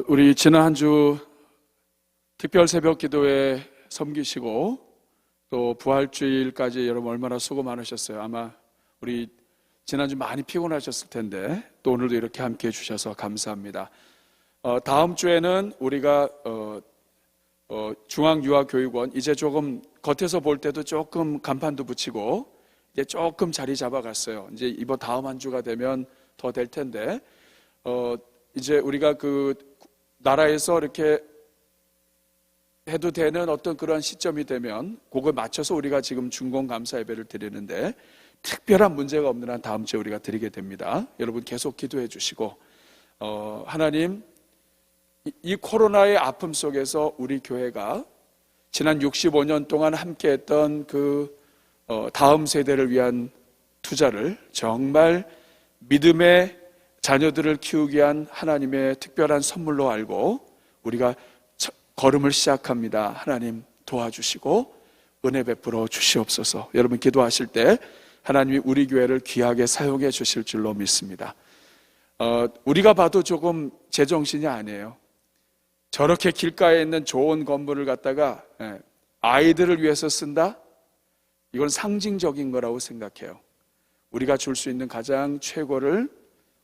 우리 지난 한 주 특별 새벽 기도회 섬기시고 또 부활주일까지 여러분 얼마나 수고 많으셨어요. 아마 우리 지난주 많이 피곤하셨을 텐데 또 오늘도 이렇게 함께 해주셔서 감사합니다. 다음 주에는 우리가 중앙유아교육원 이제 조금 겉에서 볼 때도 조금 간판도 붙이고 이제 조금 자리 잡아갔어요. 이제 이번 다음 한 주가 되면 더 될 텐데 이제 우리가 그 나라에서 이렇게 해도 되는 어떤 그런 시점이 되면 그걸 맞춰서 우리가 지금 중공 감사 예배를 드리는데 특별한 문제가 없는 한 다음 주에 우리가 드리게 됩니다. 여러분 계속 기도해 주시고 하나님 이 코로나의 아픔 속에서 우리 교회가 지난 65년 동안 함께했던 그 다음 세대를 위한 투자를 정말 믿음의 자녀들을 키우기 위한 하나님의 특별한 선물로 알고 우리가 걸음을 시작합니다. 하나님 도와주시고 은혜 베풀어 주시옵소서. 여러분 기도하실 때 하나님이 우리 교회를 귀하게 사용해 주실 줄로 믿습니다. 우리가 봐도 조금 제정신이 아니에요. 저렇게 길가에 있는 좋은 건물을 갖다가 아이들을 위해서 쓴다? 이건 상징적인 거라고 생각해요. 우리가 줄 수 있는 가장 최고를,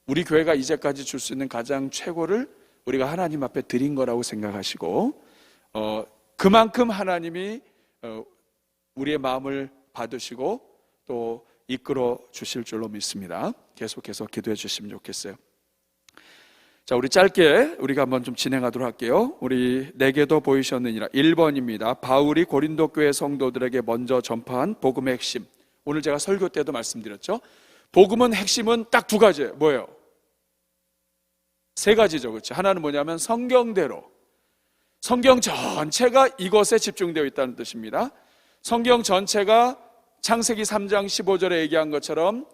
우리 교회가 이제까지 줄 수 있는 가장 최고를 우리가 하나님 앞에 드린 거라고 생각하시고 그만큼 하나님이 우리의 마음을 받으시고 또 이끌어 주실 줄로 믿습니다. 계속해서 기도해 주시면 좋겠어요. 자, 우리 짧게 우리가 한번 좀 진행하도록 할게요. 우리 내게도 보이셨느니라 1번입니다. 바울이 고린도 교회 성도들에게 먼저 전파한 복음의 핵심. 오늘 제가 설교 때도 말씀드렸죠. 복음은 핵심은 딱 두 가지예요. 뭐예요? 세 가지죠. 그렇죠? 하나는 뭐냐면 성경대로, 성경 전체가 이것에 집중되어 있다는 뜻입니다. 성경 전체가 창세기 3장 15절에 얘기한 것처럼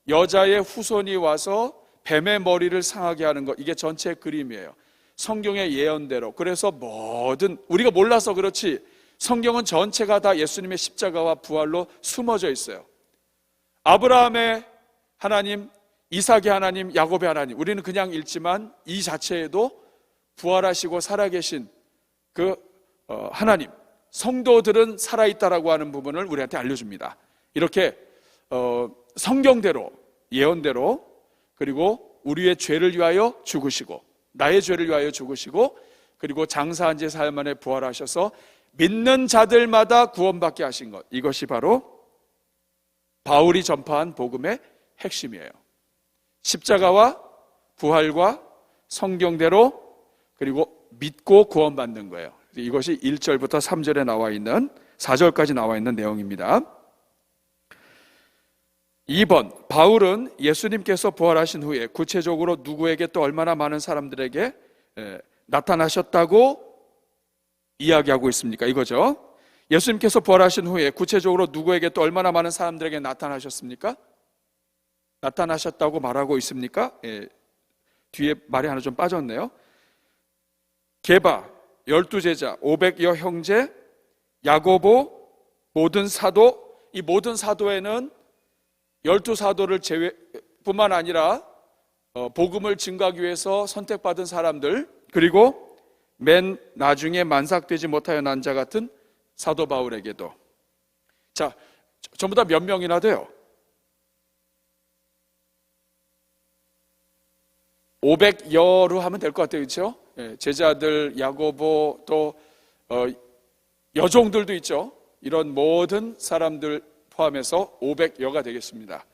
여자의 후손이 와서 뱀의 머리를 상하게 하는 것, 이게 전체 그림이에요. 성경의 예언대로. 그래서 뭐든 우리가 몰라서 그렇지 성경은 전체가 다 예수님의 십자가와 부활로 숨어져 있어요. 아브라함의 하나님, 이삭의 하나님, 야곱의 하나님, 우리는 그냥 읽지만 이 자체에도 부활하시고 살아계신 그 하나님, 성도들은 살아있다라고 하는 부분을 우리한테 알려줍니다. 이렇게 성경대로, 예언대로, 그리고 우리의 죄를 위하여 죽으시고 나의 죄를 위하여 죽으시고 그리고 장사한 지 사흘 만에 부활하셔서 믿는 자들마다 구원받게 하신 것, 이것이 바로 바울이 전파한 복음의 핵심이에요. 십자가와 부활과 성경대로 그리고 믿고 구원받는 거예요. 이것이 1절부터 3절에 나와 있는 4절까지 나와 있는 내용입니다. 2번, 바울은 예수님께서 부활하신 후에 구체적으로 누구에게 또 얼마나 많은 사람들에게 나타나셨다고 이야기하고 있습니까? 이거죠. 예수님께서 부활하신 후에 구체적으로 누구에게 또 얼마나 많은 사람들에게 나타나셨습니까? 나타나셨다고 말하고 있습니까? 뒤에 말이 하나 좀 빠졌네요. 게바, 12제자, 500여 형제, 야고보, 모든 사도, 이 모든 사도에는 12사도를 뿐만 아니라 복음을 증거하기 위해서 선택받은 사람들, 그리고 맨 나중에 만삭되지 못하여 난 자 같은 사도 바울에게도. 자, 전부 다 몇 명이나 돼요? 500여로 하면 될 것 같아요. 그렇죠? 제자들, 야고보, 또 여종들도 있죠. 이런 모든 사람들 포함해서 500여가 되겠습니다.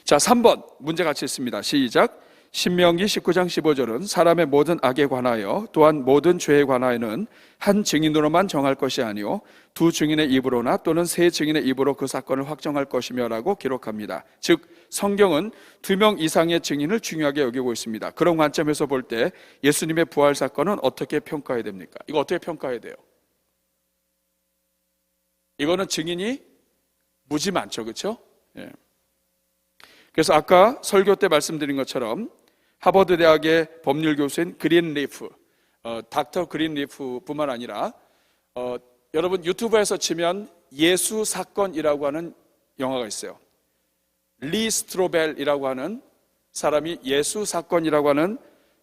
자, 3번 문제 같이 있습니다. 시작. 신명기 19장 15절은 사람의 모든 악에 관하여 또한 모든 죄에 관하여는 한 증인으로만 정할 것이 아니요 두 증인의 입으로나 또는 세 증인의 입으로 그 사건을 확정할 것이며 라고 기록합니다. 즉 성경은 2명 이상의 증인을 중요하게 여기고 있습니다. 그런 관점에서 볼 때 예수님의 부활 사건은 어떻게 평가해야 됩니까? 이거 어떻게 평가해야 돼요? 이거는 증인이 무지 많죠. 그렇죠? 그래서 아까 설교 때 말씀드린 것처럼 하버드 대학의 법률 교수인 그린리프, 닥터 그린리프 뿐만 아니라 여러분 유튜브에서 치면 예수 사건이라고 하는 영화가 있어요. 리 스트로벨이라고 하는 사람이 예수 사건이라고 하는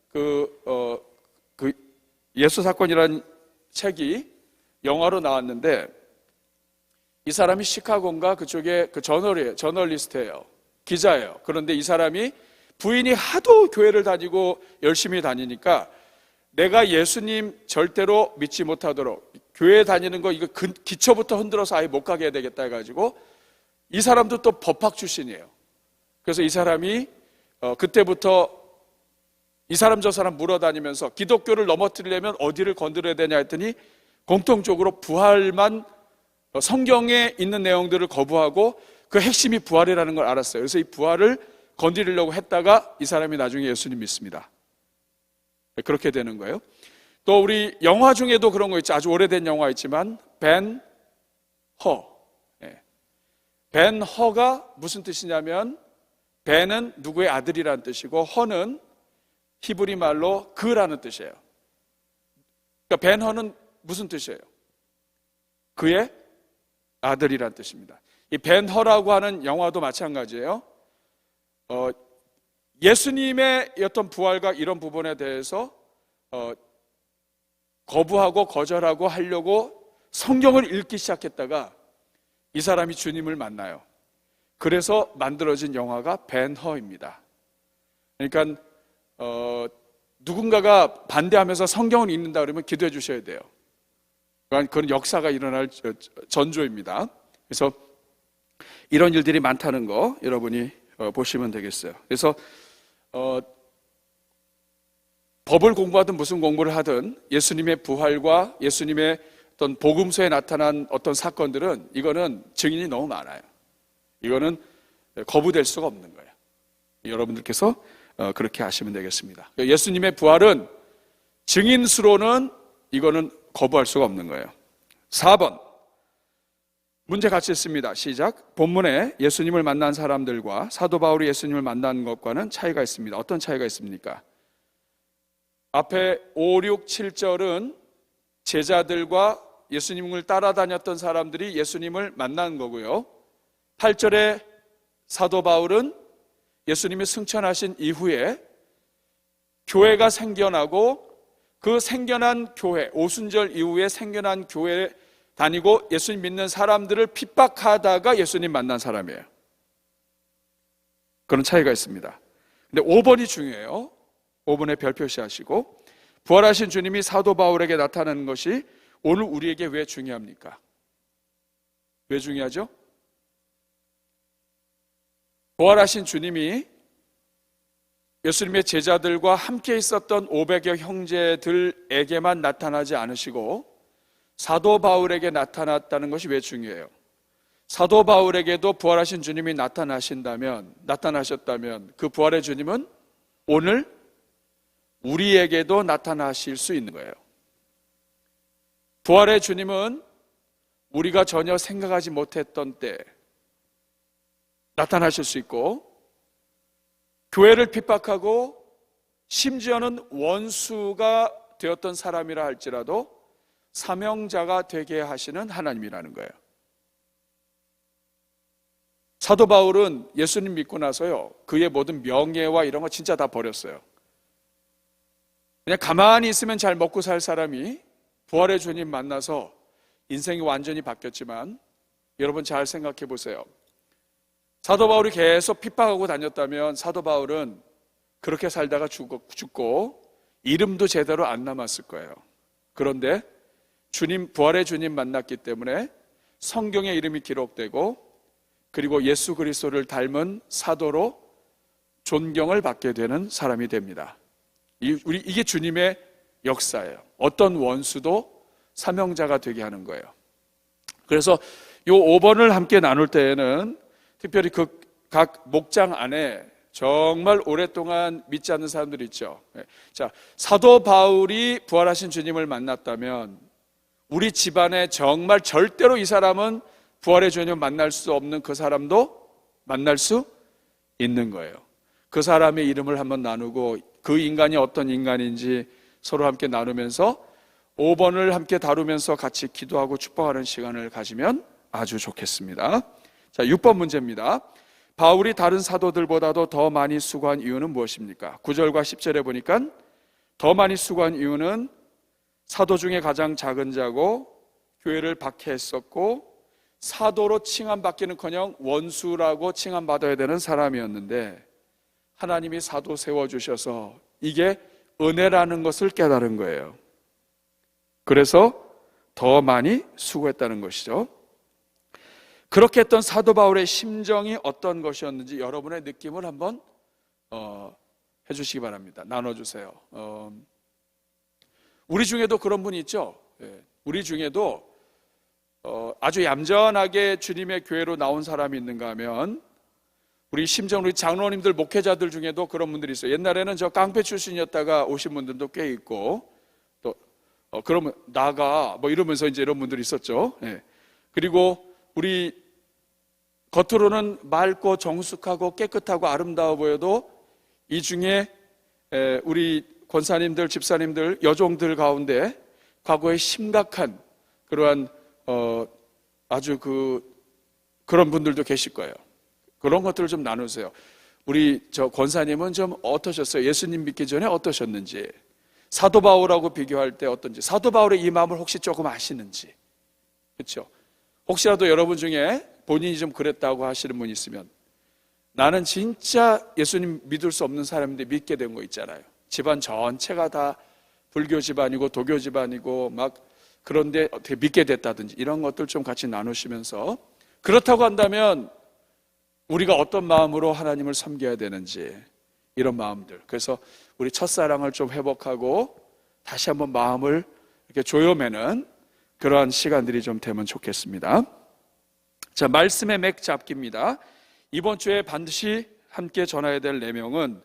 그 예수 사건이라는 책이 영화로 나왔는데, 이 사람이 시카고인가 그쪽에 그 저널리스트예요. 기자예요. 그런데 이 사람이 부인이 하도 교회를 다니고 열심히 다니니까 내가 예수님 절대로 믿지 못하도록 교회 다니는 거 이거 기초부터 흔들어서 아예 못 가게 해야 되겠다 해가지고, 이 사람도 또 법학 출신이에요. 그래서 이 사람이 그때부터 이 사람 저 사람 물어다니면서 기독교를 넘어뜨리려면 어디를 건드려야 되냐 했더니 공통적으로 부활만, 성경에 있는 내용들을 거부하고 그 핵심이 부활이라는 걸 알았어요. 그래서 이 부활을 건드리려고 했다가 이 사람이 나중에 예수님 믿습니다. 그렇게 되는 거예요. 또 우리 영화 중에도 그런 거 있죠. 아주 오래된 영화 있지만 벤 허. 벤 허가 무슨 뜻이냐면, 벤은 누구의 아들이라는 뜻이고 허는 히브리 말로 그라는 뜻이에요. 그러니까 벤 허는 무슨 뜻이에요? 그의 아들이라는 뜻입니다. 이 벤 허라고 하는 영화도 마찬가지예요. 예수님의 어떤 부활과 이런 부분에 대해서 거부하고 거절하고 하려고 성경을 읽기 시작했다가 이 사람이 주님을 만나요. 그래서 만들어진 영화가 벤 허입니다. 그러니까 누군가가 반대하면서 성경을 읽는다 그러면 기도해 주셔야 돼요. 그건 역사가 일어날 전조입니다. 그래서 이런 일들이 많다는 거 여러분이 보시면 되겠어요. 그래서 법을 공부하든 무슨 공부를 하든 예수님의 부활과 예수님의 어떤 복음서에 나타난 어떤 사건들은 이거는 증인이 너무 많아요. 이거는 거부될 수가 없는 거예요. 여러분들께서 그렇게 하시면 되겠습니다. 예수님의 부활은 증인수로는 이거는 거부할 수가 없는 거예요. 4번 문제 같이 있습니다. 시작. 본문에 예수님을 만난 사람들과 사도 바울이 예수님을 만난 것과는 차이가 있습니다. 어떤 차이가 있습니까? 앞에 5, 6, 7절은 제자들과 예수님을 따라다녔던 사람들이 예수님을 만난 거고요. 8절에 사도 바울은 예수님이 승천하신 이후에 교회가 생겨나고 그 생겨난 교회, 오순절 이후에 생겨난 교회에 다니고 예수님 믿는 사람들을 핍박하다가 예수님 만난 사람이에요. 그런 차이가 있습니다. 근데 5번이 중요해요. 5번에 별 표시하시고, 부활하신 주님이 사도 바울에게 나타나는 것이 오늘 우리에게 왜 중요합니까? 왜 중요하죠? 부활하신 주님이 예수님의 제자들과 함께 있었던 500여 형제들에게만 나타나지 않으시고 사도 바울에게 나타났다는 것이 왜 중요해요? 사도 바울에게도 부활하신 주님이 나타나셨다면 그 부활의 주님은 오늘 우리에게도 나타나실 수 있는 거예요. 부활의 주님은 우리가 전혀 생각하지 못했던 때 나타나실 수 있고, 교회를 핍박하고 심지어는 원수가 되었던 사람이라 할지라도 사명자가 되게 하시는 하나님이라는 거예요. 사도 바울은 예수님 믿고 나서요, 그의 모든 명예와 이런 거 진짜 다 버렸어요. 그냥 가만히 있으면 잘 먹고 살 사람이 부활의 주님 만나서 인생이 완전히 바뀌었지만, 여러분 잘 생각해 보세요. 사도 바울이 계속 핍박하고 다녔다면 사도 바울은 그렇게 살다가 죽고 이름도 제대로 안 남았을 거예요. 그런데 부활의 주님 만났기 때문에 성경의 이름이 기록되고, 그리고 예수 그리스도를 닮은 사도로 존경을 받게 되는 사람이 됩니다. 이게 주님의 역사예요. 어떤 원수도 사명자가 되게 하는 거예요. 그래서 이 5번을 함께 나눌 때에는 특별히 그 각 목장 안에 정말 오랫동안 믿지 않는 사람들이 있죠. 자, 사도 바울이 부활하신 주님을 만났다면 우리 집안에 정말 절대로 이 사람은 부활의 주님을 만날 수 없는 그 사람도 만날 수 있는 거예요. 그 사람의 이름을 한번 나누고 그 인간이 어떤 인간인지 서로 함께 나누면서 5번을 함께 다루면서 같이 기도하고 축복하는 시간을 가지면 아주 좋겠습니다. 자, 6번 문제입니다. 바울이 다른 사도들보다도 더 많이 수고한 이유는 무엇입니까? 9절과 10절에 보니까 더 많이 수고한 이유는 사도 중에 가장 작은 자고 교회를 박해했었고 사도로 칭함받기는커녕 원수라고 칭함받아야 되는 사람이었는데 하나님이 사도 세워주셔서 이게 은혜라는 것을 깨달은 거예요. 그래서 더 많이 수고했다는 것이죠. 그렇게 했던 사도 바울의 심정이 어떤 것이었는지 여러분의 느낌을 한번 해주시기 바랍니다. 나눠주세요. 우리 중에도 그런 분이 있죠. 우리 중에도 아주 얌전하게 주님의 교회로 나온 사람이 있는가 하면 우리 심정 우리 장로님들 목회자들 중에도 그런 분들이 있어요. 옛날에는 저 깡패 출신이었다가 오신 분들도 꽤 있고 또 그러면 나가 뭐 이러면서 이제 이런 분들이 있었죠. 그리고 우리 겉으로는 맑고 정숙하고 깨끗하고 아름다워 보여도 이 중에 우리 권사님들, 집사님들, 여종들 가운데 과거에 심각한 그러한 아주 그런 분들도 계실 거예요. 그런 것들을 좀 나누세요. 우리 저 권사님은 좀 어떠셨어요? 예수님 믿기 전에 어떠셨는지, 사도 바울하고 비교할 때 어떤지, 사도 바울의 이 마음을 혹시 조금 아시는지, 그렇죠? 혹시라도 여러분 중에 본인이 좀 그랬다고 하시는 분이 있으면 나는 진짜 예수님 믿을 수 없는 사람인데 믿게 된 거 있잖아요. 집안 전체가 다 불교 집안이고 도교 집안이고 막 그런데 어떻게 믿게 됐다든지 이런 것들 좀 같이 나누시면서 그렇다고 한다면 우리가 어떤 마음으로 하나님을 섬겨야 되는지 이런 마음들. 그래서 우리 첫사랑을 좀 회복하고 다시 한번 마음을 이렇게 조여매는 그러한 시간들이 좀 되면 좋겠습니다. 자, 말씀의 맥 잡기입니다. 이번 주에 반드시 함께 전해야 될 내용은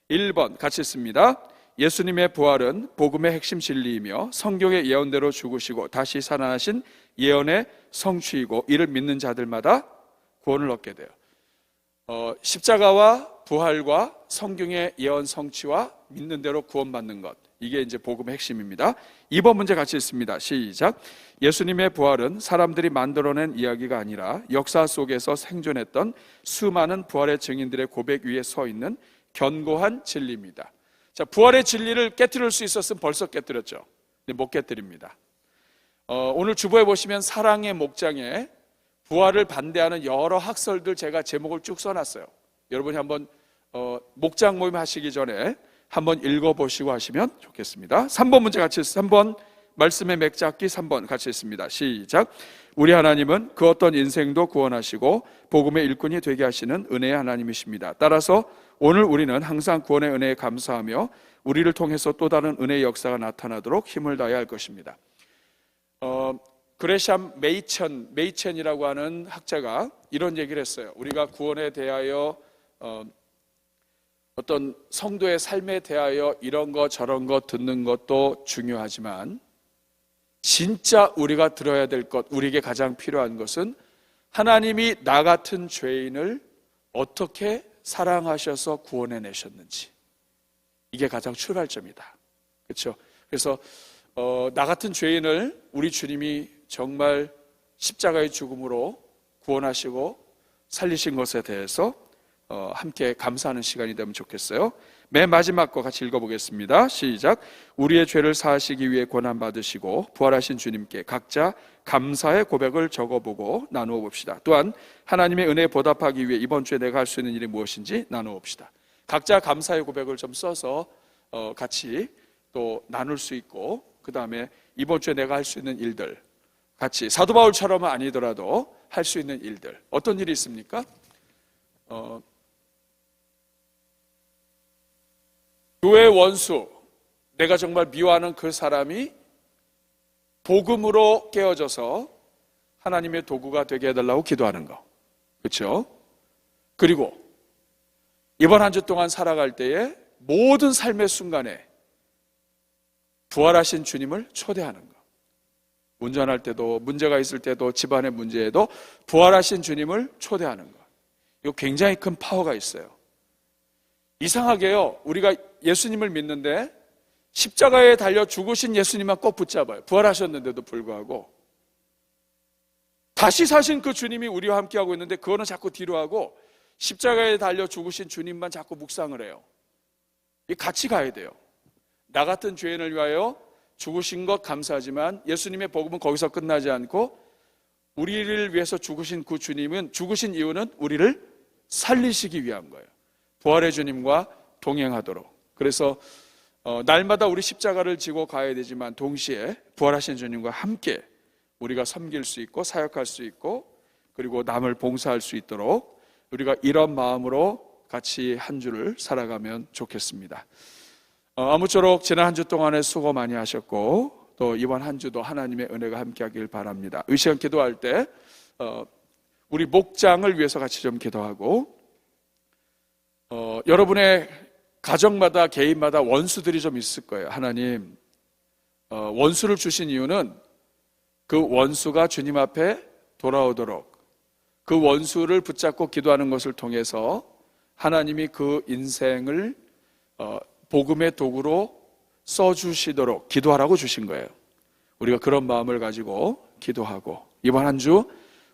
1번 같이 읽습니다. 예수님의 부활은 복음의 핵심 진리이며 성경의 예언대로 죽으시고 다시 살아나신 예언의 성취이고 이를 믿는 자들마다 구원을 얻게 돼요. 십자가와 부활과 성경의 예언 성취와 믿는 대로 구원받는 것, 이게 이제 복음의 핵심입니다. 2번 문제 같이 읽습니다. 시작. 예수님의 부활은 사람들이 만들어낸 이야기가 아니라 역사 속에서 생존했던 수많은 부활의 증인들의 고백 위에 서 있는 견고한 진리입니다. 자, 부활의 진리를 깨뜨릴 수 있었으면 벌써 깨뜨렸죠. 근데 못 깨뜨립니다. 오늘 주보에 보시면 사랑의 목장에 부활을 반대하는 여러 학설들 제가 제목을 쭉 써놨어요. 여러분이 한번 목장 모임 하시기 전에 한번 읽어보시고 하시면 좋겠습니다. 3번 문제 같이 3번 말씀의 맥잡기 3번 같이 읽습니다. 시작. 우리 하나님은 그 어떤 인생도 구원하시고 복음의 일꾼이 되게 하시는 은혜의 하나님이십니다. 따라서 오늘 우리는 항상 구원의 은혜에 감사하며 우리를 통해서 또 다른 은혜의 역사가 나타나도록 힘을 다해야 할 것입니다. 그레샴 메이첸이라고 하는 학자가 이런 얘기를 했어요. 우리가 구원에 대하여 어떤 성도의 삶에 대하여 이런 거 저런 거 듣는 것도 중요하지만 진짜 우리가 들어야 될 것, 우리에게 가장 필요한 것은 하나님이 나 같은 죄인을 어떻게 사랑하셔서 구원해내셨는지, 이게 가장 출발점이다. 그렇죠? 그래서 나 같은 죄인을 우리 주님이 정말 십자가의 죽음으로 구원하시고 살리신 것에 대해서 함께 감사하는 시간이 되면 좋겠어요. 맨 마지막 거 같이 읽어보겠습니다. 시작. 우리의 죄를 사하시기 위해 고난받으시고 부활하신 주님께 각자 감사의 고백을 적어보고 나누어 봅시다. 또한 하나님의 은혜에 보답하기 위해 이번 주에 내가 할 수 있는 일이 무엇인지 나누어 봅시다. 각자 감사의 고백을 좀 써서 같이 또 나눌 수 있고, 그 다음에 이번 주에 내가 할 수 있는 일들 같이, 사도 바울처럼은 아니더라도 할 수 있는 일들, 어떤 일이 있습니까? 교회의 원수, 내가 정말 미워하는 그 사람이 복음으로 깨어져서 하나님의 도구가 되게 해달라고 기도하는 거, 그렇죠? 그리고 이번 한 주 동안 살아갈 때에 모든 삶의 순간에 부활하신 주님을 초대하는 거, 운전할 때도, 문제가 있을 때도, 집안의 문제에도 부활하신 주님을 초대하는 거, 이거 굉장히 큰 파워가 있어요. 이상하게요, 우리가 예수님을 믿는데 십자가에 달려 죽으신 예수님만 꼭 붙잡아요. 부활하셨는데도 불구하고 다시 사신 그 주님이 우리와 함께하고 있는데 그거는 자꾸 뒤로 하고 십자가에 달려 죽으신 주님만 자꾸 묵상을 해요. 같이 가야 돼요. 나 같은 죄인을 위하여 죽으신 것 감사하지만 예수님의 복음은 거기서 끝나지 않고 우리를 위해서 죽으신 그 주님은 죽으신 이유는 우리를 살리시기 위한 거예요. 부활의 주님과 동행하도록. 그래서 날마다 우리 십자가를 지고 가야 되지만 동시에 부활하신 주님과 함께 우리가 섬길 수 있고 사역할 수 있고 그리고 남을 봉사할 수 있도록 우리가 이런 마음으로 같이 한 주를 살아가면 좋겠습니다. 아무쪼록 지난 한 주 동안에 수고 많이 하셨고 또 이번 한 주도 하나님의 은혜가 함께하길 바랍니다. 이 시간 기도할 때 우리 목장을 위해서 같이 좀 기도하고 여러분의 가정마다 개인마다 원수들이 좀 있을 거예요. 하나님 원수를 주신 이유는 그 원수가 주님 앞에 돌아오도록 그 원수를 붙잡고 기도하는 것을 통해서 하나님이 그 인생을 복음의 도구로 써주시도록 기도하라고 주신 거예요. 우리가 그런 마음을 가지고 기도하고 이번 한 주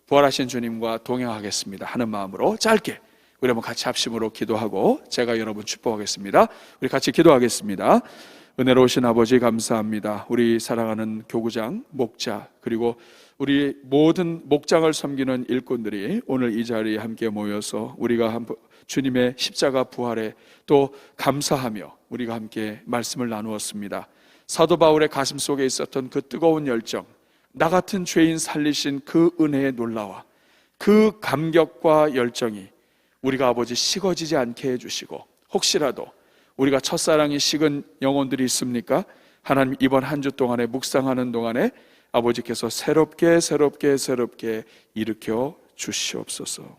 부활하신 주님과 동행하겠습니다 하는 마음으로 짧게 우리 한번 같이 합심으로 기도하고 제가 여러분 축복하겠습니다. 우리 같이 기도하겠습니다. 은혜로우신 아버지 감사합니다. 우리 사랑하는 교구장, 목자 그리고 우리 모든 목장을 섬기는 일꾼들이 오늘 이 자리에 함께 모여서 우리가 주님의 십자가 부활에 또 감사하며 우리가 함께 말씀을 나누었습니다. 사도 바울의 가슴 속에 있었던 그 뜨거운 열정, 나 같은 죄인 살리신 그 은혜의 놀라와 그 감격과 열정이 우리가 아버지 식어지지 않게 해주시고 혹시라도 우리가 첫사랑이 식은 영혼들이 있습니까? 하나님 이번 한 주 동안에 묵상하는 동안에 아버지께서 새롭게 일으켜 주시옵소서.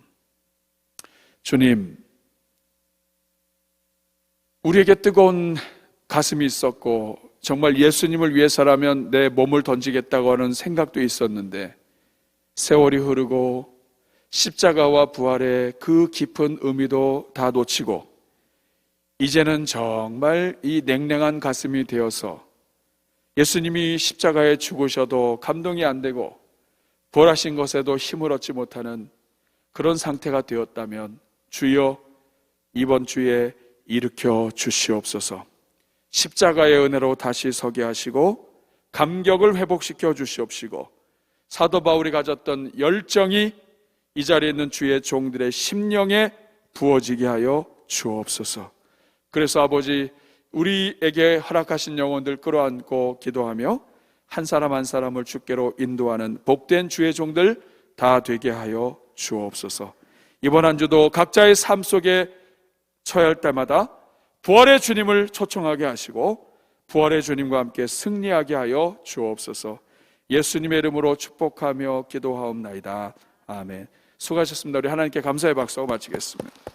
주님, 우리에게 뜨거운 가슴이 있었고 정말 예수님을 위해서라면 내 몸을 던지겠다고 하는 생각도 있었는데 세월이 흐르고 십자가와 부활의 그 깊은 의미도 다 놓치고 이제는 정말 이 냉랭한 가슴이 되어서 예수님이 십자가에 죽으셔도 감동이 안 되고 부활하신 것에도 힘을 얻지 못하는 그런 상태가 되었다면 주여 이번 주에 일으켜 주시옵소서. 십자가의 은혜로 다시 서게 하시고 감격을 회복시켜 주시옵시고 사도 바울이 가졌던 열정이 이 자리에 있는 주의 종들의 심령에 부어지게 하여 주옵소서. 그래서 아버지 우리에게 허락하신 영혼들 끌어안고 기도하며 한 사람 한 사람을 주께로 인도하는 복된 주의 종들 다 되게 하여 주옵소서. 이번 한 주도 각자의 삶 속에 처할 할 때마다 부활의 주님을 초청하게 하시고 부활의 주님과 함께 승리하게 하여 주옵소서. 예수님의 이름으로 축복하며 기도하옵나이다. 아멘. 수고하셨습니다. 우리 하나님께 감사의 박수하고 마치겠습니다.